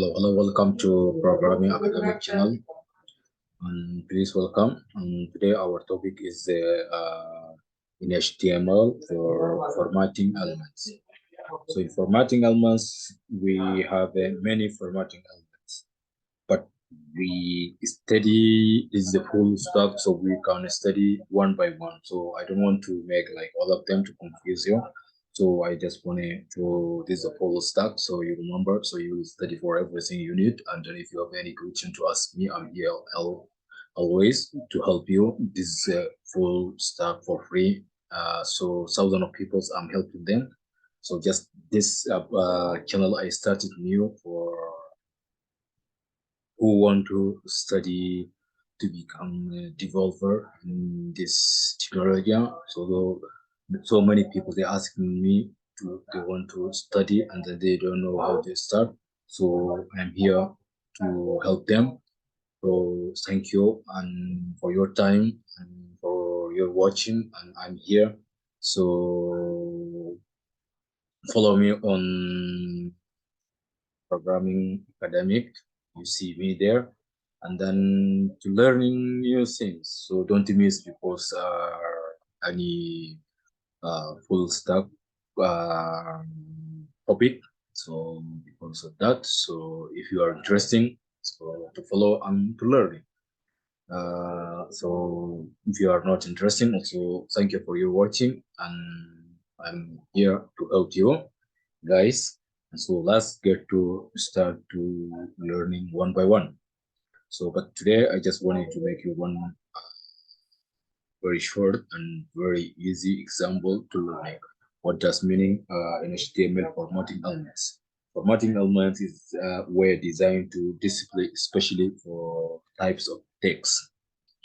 Hello, welcome to Programming Academic Channel, and please welcome. And today our topic is in HTML for formatting elements. So in formatting elements, we have many formatting elements, but we study is the full stack, so we can study one by one. So I don't want to make like all of them to confuse you. So I just wanted to this is a full stack, so you remember, so you study for everything you need. And then if you have any question to ask me, I'm here always to help you. This is a full stack for free. So thousands of people, I'm helping them. So just this channel I started new for who want to study to become a developer in this technology. So many people they asking me they want to study and they don't know how to start. So I'm here to help them. So thank you and for your time and for your watching. And I'm here. So follow me on Programming Academic. You see me there, and then to learning new things. So don't miss because any full stack topic. So because of that, so if you are interested, so to follow and to learn. So if you are not interested, also thank you for your watching, and I'm here to help you guys. So let's get to start to learning one by one. So, but today I just wanted to make you one very short and very easy example to learn what does meaning in HTML formatting elements. Formatting elements is were designed to display, especially for types of text.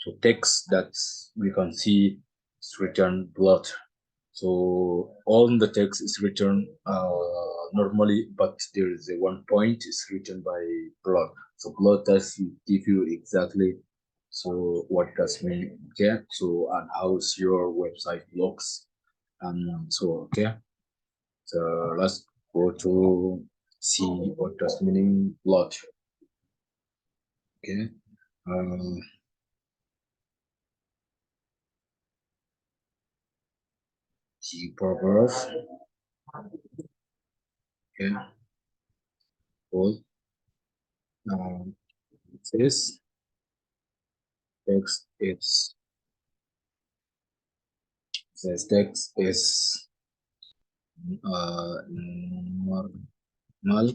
So text that we can see is written blood. So all the text is written normally, but there is a one point is written by blood. So blood does give you exactly so what does mean, okay? So and how's your website looks and so okay. So let's go to see what does meaning blood. Okay. See paragraph. Okay. All this text is this text is normal.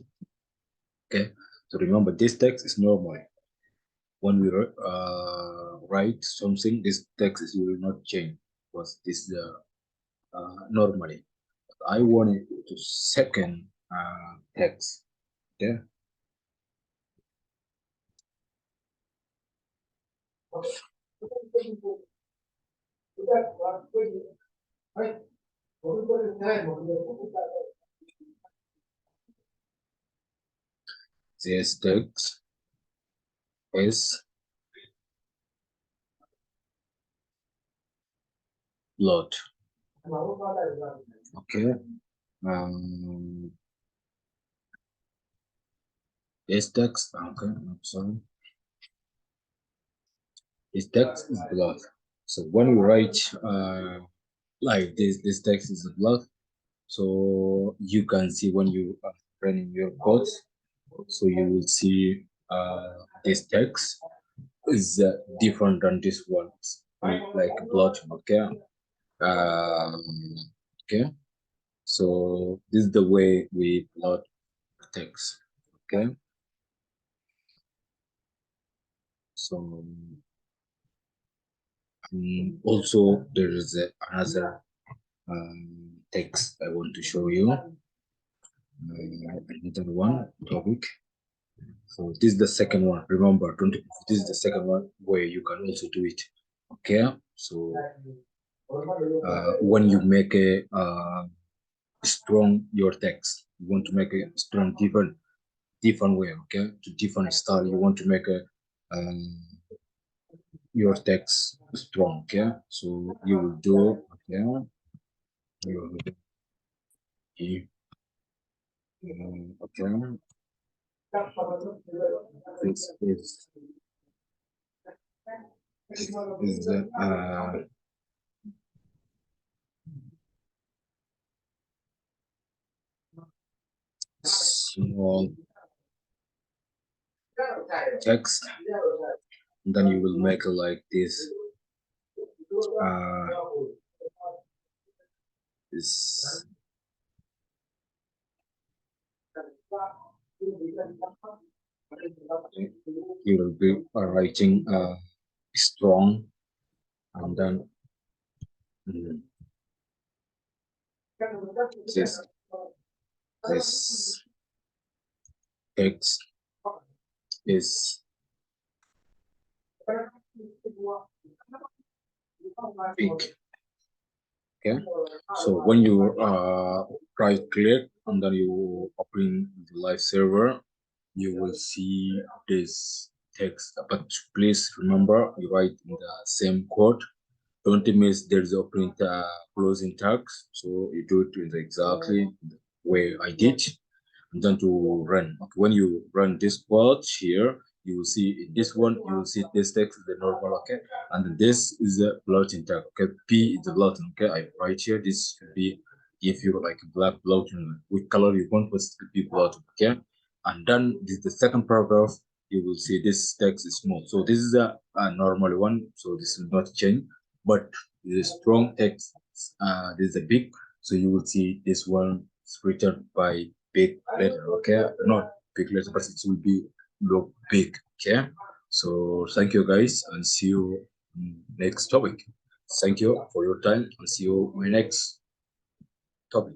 Okay, so remember this text is normal. When we write something, this text is will not change because this is normally. But I want it to second text. Okay. This text is blood. Okay. This text. Okay. I'm sorry. This text is blood. So when you write like this text is blood. So you can see when you are running your code, so you will see this text is different than this one, like blood. Okay. Um, okay. So this is the way we plot text. Okay. So also there is another text I want to show you. Another one topic. So this is the second one. Remember, this is the second one where you can also do it. Okay. So when you make a strong your text, you want to make a strong different way. Okay, to different style. You want to make a your text strong. Okay, so you will do okay. You will do, okay. This is small text. And then you will make it like this. Uh, this you will be writing strong, and then mm, this this text is big. Okay, so when you right click and then you open the live server, you will see this text. But please remember, you write in the same code. Don't miss there's opening closing tags. So you do it in the exactly the way I did, and then to run. Okay, when you run this code here, you will see in this one, you will see this text is the normal, okay, and this is the floating tag. Okay, P is the floating. Okay, I write here. This should be if you like black floating, which color you want, but it could be floating. Okay, and then this the second paragraph. You will see this text is small. So this is a normal one. So this will not change, but the strong text. This is a big. So you will see this one is written by big letter, okay, not big letter, but it will be look big, okay. So thank you guys, and see you next topic. Thank you for your time, and see you in my next topic.